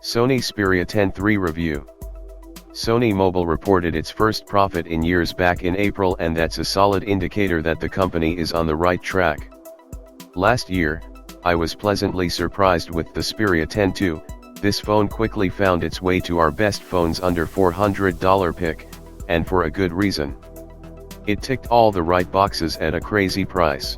Sony Xperia 10 review. Sony Mobile reported its first profit in years back in April, and that's a solid indicator that the company is on the right track. Last year, I was pleasantly surprised with the Xperia 10 II. This phone quickly found its way to our best phones under $400 pick, and for a good reason. It ticked all the right boxes at a crazy price.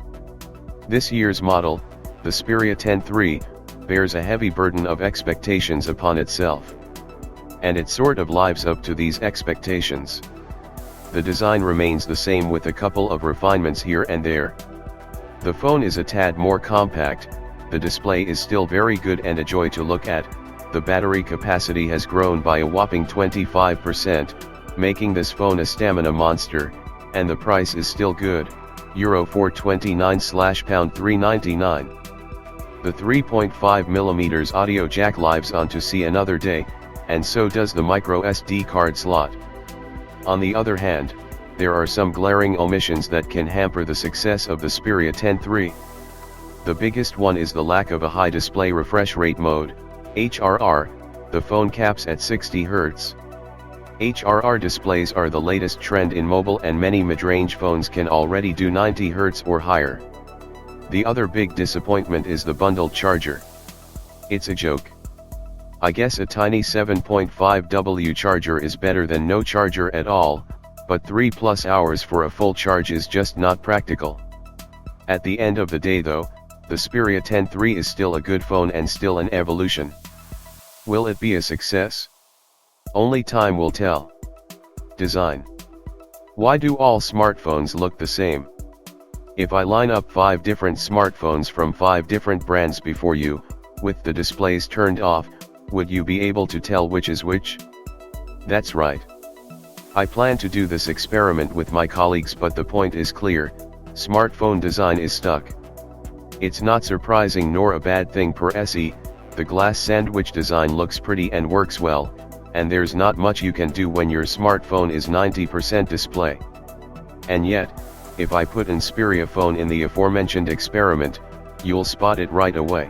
This year's model, the Xperia 10 III, bears a heavy burden of expectations upon itself. And it sort of lives up to these expectations. The design remains the same with a couple of refinements here and there. The phone is a tad more compact, the display is still very good and a joy to look at, the battery capacity has grown by a whopping 25%, making this phone a stamina monster, and the price is still good, Euro 429/ £399. The 3.5mm audio jack lives on to see another day, and so does the microSD card slot. On the other hand, there are some glaring omissions that can hamper the success of the Xperia 10 III. The biggest one is the lack of a high display refresh rate mode, HRR. The phone caps at 60 Hz. HRR displays are the latest trend in mobile, and many mid-range phones can already do 90 Hz or higher. The other big disappointment is the bundled charger. It's a joke. I guess a tiny 7.5W charger is better than no charger at all, but 3+ hours for a full charge is just not practical. At the end of the day though, the Xperia 10 III is still a good phone and still an evolution. Will it be a success? Only time will tell. Design. Why do all smartphones look the same? If I line up 5 different smartphones from 5 different brands before you, with the displays turned off, would you be able to tell which is which? That's right. I plan to do this experiment with my colleagues, but the point is clear: smartphone design is stuck. It's not surprising nor a bad thing per se. The glass sandwich design looks pretty and works well, and there's not much you can do when your smartphone is 90% display. And yet, if I put an Xperia phone in the aforementioned experiment, you'll spot it right away.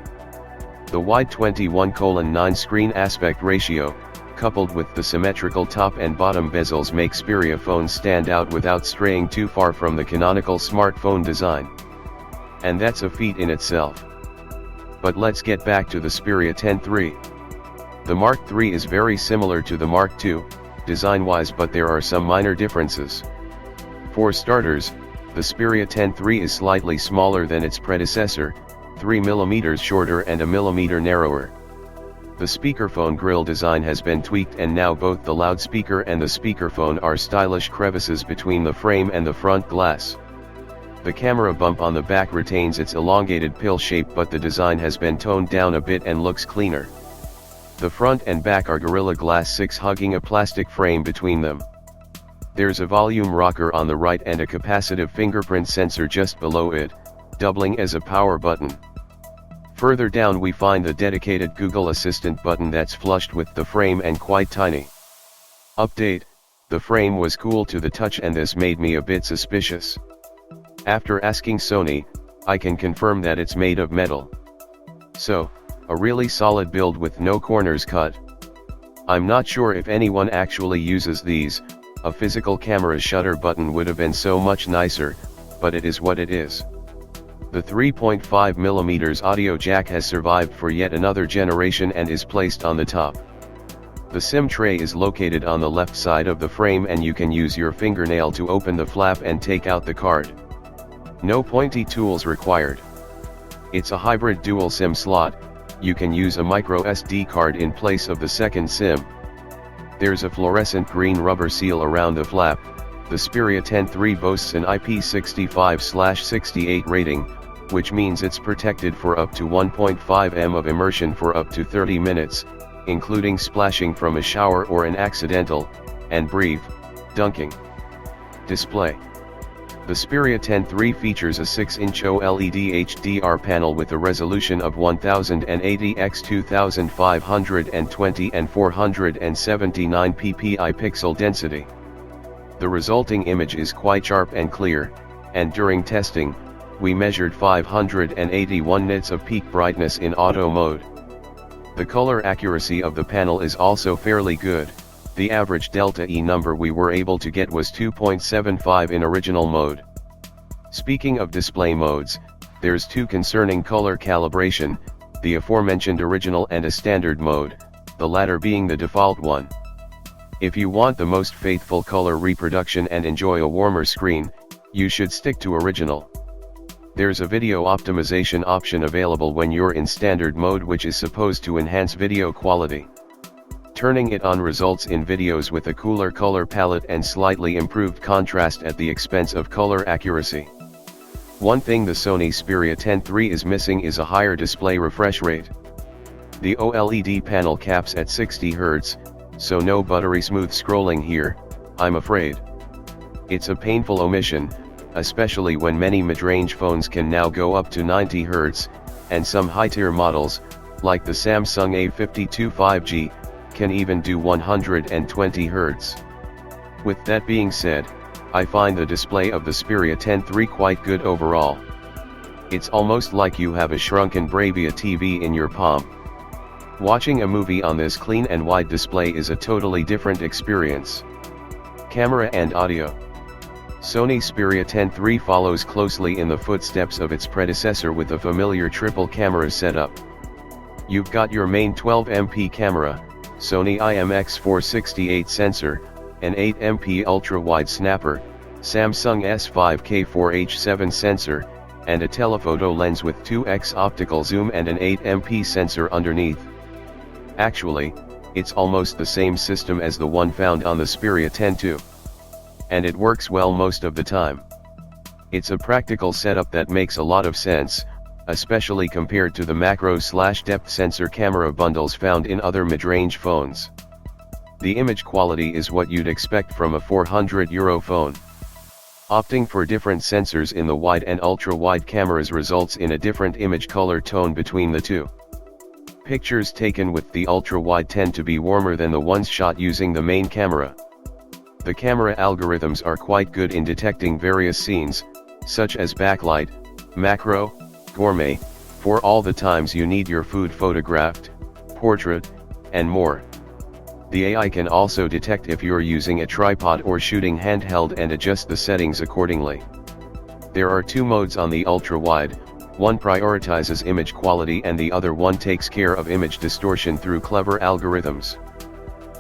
The wide 21:9 screen aspect ratio, coupled with the symmetrical top and bottom bezels, make Xperia phones stand out without straying too far from the canonical smartphone design. And that's a feat in itself. But let's get back to the Xperia 10 III. The Mark III is very similar to the Mark II, design-wise, but there are some minor differences. For starters, the Xperia 10 III is slightly smaller than its predecessor, 3mm shorter and 1mm narrower. The speakerphone grille design has been tweaked, and now both the loudspeaker and the speakerphone are stylish crevices between the frame and the front glass. The camera bump on the back retains its elongated pill shape, but the design has been toned down a bit and looks cleaner. The front and back are Gorilla Glass 6 hugging a plastic frame between them. There's a volume rocker on the right and a capacitive fingerprint sensor just below it, doubling as a power button. Further down we find the dedicated Google Assistant button that's flushed with the frame and quite tiny. Update: the frame was cool to the touch, and this made me a bit suspicious. After asking Sony, I can confirm that it's made of metal. So, a really solid build with no corners cut. I'm not sure if anyone actually uses these. A physical camera shutter button would have been so much nicer, but it is what it is. The 3.5mm audio jack has survived for yet another generation and is placed on the top. The SIM tray is located on the left side of the frame, and you can use your fingernail to open the flap and take out the card. No pointy tools required. It's a hybrid dual SIM slot. You can use a microSD card in place of the second SIM. There's a fluorescent green rubber seal around the flap. The Xperia 10 III boasts an IP65/68 rating, which means it's protected for up to 1.5 m of immersion for up to 30 minutes, including splashing from a shower or an accidental, and brief, dunking. Display. The Xperia 10 III features a 6-inch OLED HDR panel with a resolution of 1080 x 2520 and 479 ppi pixel density. The resulting image is quite sharp and clear, and during testing, we measured 581 nits of peak brightness in auto mode. The color accuracy of the panel is also fairly good. The average delta E number we were able to get was 2.75 in original mode. Speaking of display modes, there's two concerning color calibration, the aforementioned original and a standard mode, the latter being the default one. If you want the most faithful color reproduction and enjoy a warmer screen, you should stick to original. There's a video optimization option available when you're in standard mode, which is supposed to enhance video quality. Turning it on results in videos with a cooler color palette and slightly improved contrast at the expense of color accuracy. One thing the Sony Xperia 10 III is missing is a higher display refresh rate. The OLED panel caps at 60 Hz, so no buttery smooth scrolling here, I'm afraid. It's a painful omission, especially when many mid-range phones can now go up to 90 Hz, and some high-tier models, like the Samsung A52 5G, can even do 120 Hz. With that being said, I find the display of the Xperia 10 III quite good overall. It's almost like you have a shrunken Bravia TV in your palm. Watching a movie on this clean and wide display is a totally different experience. Camera and audio. Sony Xperia 10 III follows closely in the footsteps of its predecessor with a familiar triple camera setup. You've got your main 12MP camera, Sony IMX468 sensor, an 8MP ultra-wide snapper, Samsung S5K4H7 sensor, and a telephoto lens with 2x optical zoom and an 8MP sensor underneath. Actually, it's almost the same system as the one found on the Xperia 10 II. And it works well most of the time. It's a practical setup that makes a lot of sense, especially compared to the macro/depth sensor camera bundles found in other mid-range phones. The image quality is what you'd expect from a €400 phone. Opting for different sensors in the wide and ultra-wide cameras results in a different image color tone between the two. Pictures taken with the ultra-wide tend to be warmer than the ones shot using the main camera. The camera algorithms are quite good in detecting various scenes, such as backlight, macro, gourmet, for all the times you need your food photographed, portrait, and more. The AI can also detect if you're using a tripod or shooting handheld and adjust the settings accordingly. There are two modes on the ultra-wide, one prioritizes image quality and the other one takes care of image distortion through clever algorithms.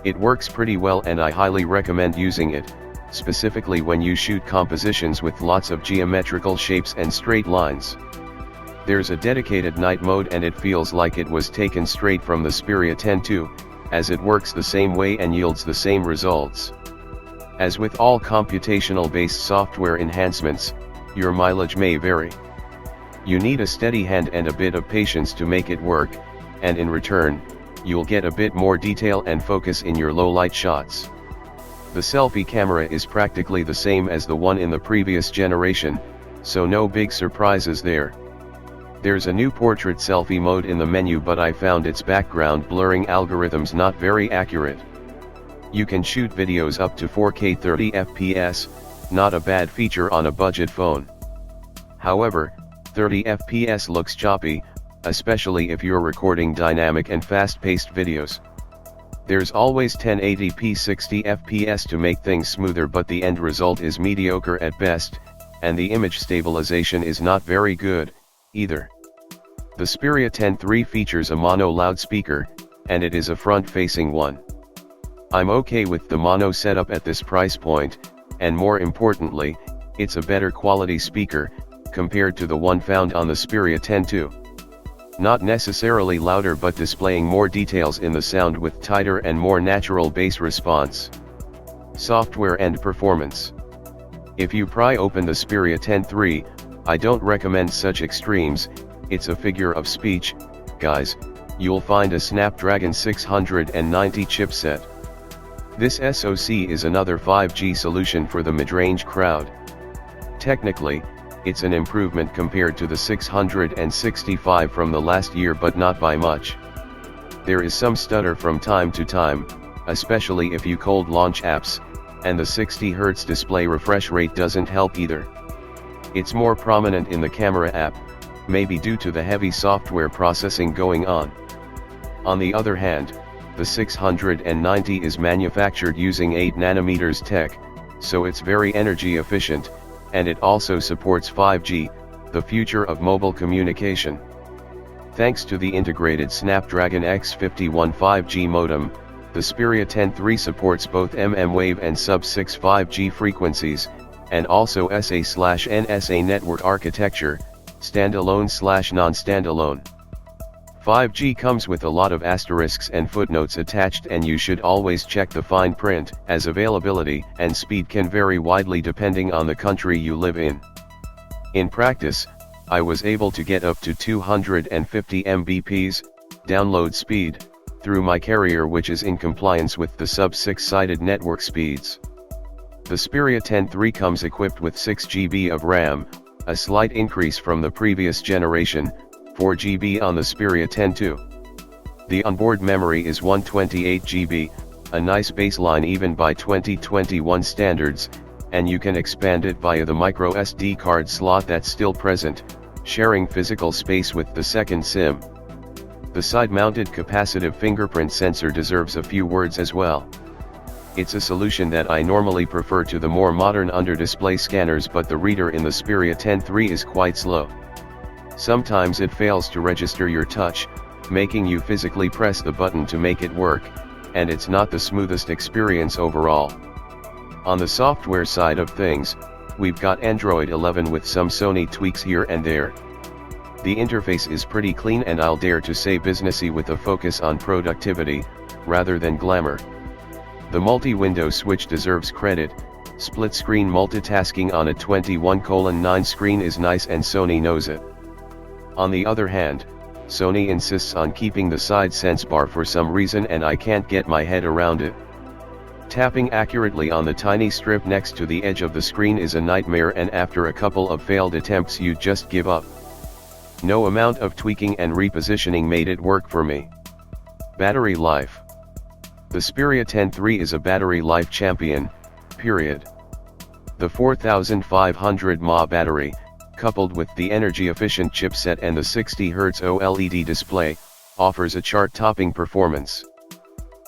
It works pretty well and I highly recommend using it, specifically when you shoot compositions with lots of geometrical shapes and straight lines. There's a dedicated night mode and it feels like it was taken straight from the Xperia 10 II, as it works the same way and yields the same results. As with all computational-based software enhancements, your mileage may vary. You need a steady hand and a bit of patience to make it work, and in return, you'll get a bit more detail and focus in your low-light shots. The selfie camera is practically the same as the one in the previous generation, so no big surprises there. There's a new portrait selfie mode in the menu, but I found its background blurring algorithms not very accurate. You can shoot videos up to 4K 30 FPS, not a bad feature on a budget phone. However, 30 FPS looks choppy, especially if you're recording dynamic and fast-paced videos. There's always 1080p 60 FPS to make things smoother, but the end result is mediocre at best, and the image stabilization is not very good, either. The Xperia 10 III features a mono loudspeaker, and it is a front-facing one. I'm okay with the mono setup at this price point, and more importantly, it's a better quality speaker, compared to the one found on the Xperia 10 II. Not necessarily louder, but displaying more details in the sound with tighter and more natural bass response. Software and performance. If you pry open the Xperia 10 III, I don't recommend such extremes. It's a figure of speech, guys. You'll find a Snapdragon 690 chipset. This SoC is another 5G solution for the mid-range crowd. Technically, it's an improvement compared to the 665 from the last year, but not by much. There is some stutter from time to time, especially if you cold launch apps, and the 60 Hz display refresh rate doesn't help either. It's more prominent in the camera app, maybe due to the heavy software processing going on. On the other hand, the 690 is manufactured using 8nm tech, so it's very energy efficient, and it also supports 5G, the future of mobile communication. Thanks to the integrated Snapdragon X51 5G modem, the Xperia 10 III supports both mmWave and sub-6 5G frequencies, and also SA/NSA network architecture, standalone/non-standalone. 5G comes with a lot of asterisks and footnotes attached, and you should always check the fine print, as availability and speed can vary widely depending on the country you live in. In practice, I was able to get up to 250 Mbps download speed through my carrier, which is in compliance with the sub-6 sided network speeds. The Xperia 10 III comes equipped with 6 GB of RAM, a slight increase from the previous generation, 4 GB on the Xperia 10 II. The onboard memory is 128 GB, a nice baseline even by 2021 standards, and you can expand it via the microSD card slot that's still present, sharing physical space with the second SIM. The side-mounted capacitive fingerprint sensor deserves a few words as well. It's a solution that I normally prefer to the more modern under-display scanners, but the reader in the Xperia 10 III is quite slow. Sometimes it fails to register your touch, making you physically press the button to make it work, and it's not the smoothest experience overall. On the software side of things, we've got Android 11 with some Sony tweaks here and there. The interface is pretty clean and I'll dare to say businessy, with a focus on productivity, rather than glamour. The multi-window switch deserves credit. Split-screen multitasking on a 21:9 screen is nice, and Sony knows it. On the other hand, Sony insists on keeping the side sense bar for some reason, and I can't get my head around it. Tapping accurately on the tiny strip next to the edge of the screen is a nightmare, and after a couple of failed attempts you just give up. No amount of tweaking and repositioning made it work for me. Battery life. The Xperia 10 III is a battery life champion, period. The 4500 mAh battery, coupled with the energy-efficient chipset and the 60Hz OLED display, offers a chart-topping performance.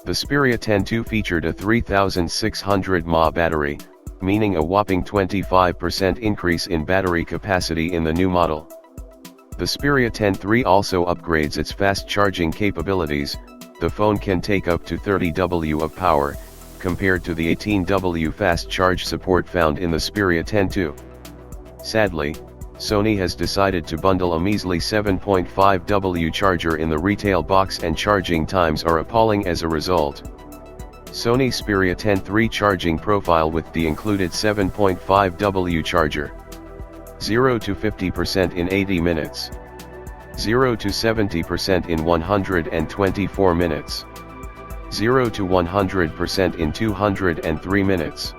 The Xperia 10 II featured a 3600 mAh battery, meaning a whopping 25% increase in battery capacity in the new model. The Xperia 10 III also upgrades its fast charging capabilities. The phone can take up to 30 W of power, compared to the 18 W fast charge support found in the Xperia 10 II. Sadly, Sony has decided to bundle a measly 7.5 W charger in the retail box, and charging times are appalling as a result. Sony Xperia 10 III charging profile with the included 7.5 W charger. 0 to 50% in 80 minutes. 0 to 70% in 124 minutes. 0 to 100% in 203 minutes.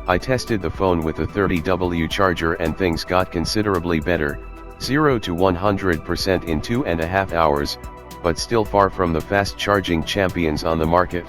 I tested the phone with a 30W charger and things got considerably better, 0 to 100% in 2.5 hours, but still far from the fast charging champions on the market.